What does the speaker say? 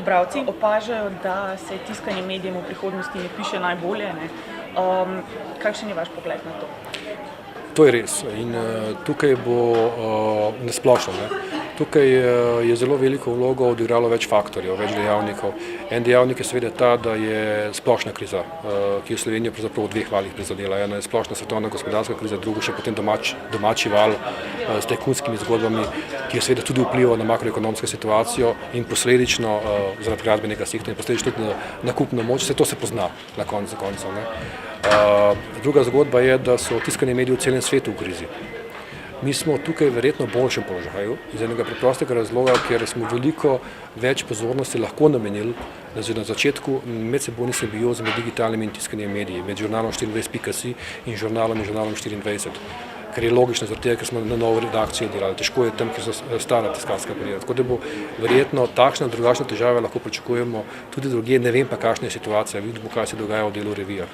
Bralci opažajo, da se tiskanje medijem v prihodnosti ne piše najbolje. Ne? Kakšen je vaš pogled na to? To je res in tukaj bo nasplošno. Tukaj je zelo veliko vlogo odigralo več faktorjev, več dejavnikov. En dejavnik je seveda ta, da je splošna kriza, ki je Slovenijo pravzaprav v dveh valih prizadela. Ena je splošna svetovna gospodarska kriza, druga še potem domači val s tajkunskimi zgodbami, ki je seveda tudi vplival na makroekonomsko situacijo in posledično zaradi gradbenega sektorja in posledično tudi na kupno moč. Vse to se pozna na koncu koncev. Druga zgodba je, da so tiskani mediji v celem svetu v krizi. Mi smo tukaj verjetno v boljšem položaju iz enega preprostega razloga, ker smo veliko več pozornosti lahko namenili na začetku medsebojni simbiozi med digitalnimi in tiskanimi mediji, med žurnalom 24.si in žurnalom 24. Ker je logično, zaradi tega, ker smo na novo redakcijo delali. Težko je tam, ker so stara tiskarska podjetja. Tako da bo verjetno takšne drugačne težave lahko pričakujemo tudi drugje, ne vem pa, kakšna je situacija, vidimo, kaj se dogaja v delu revija.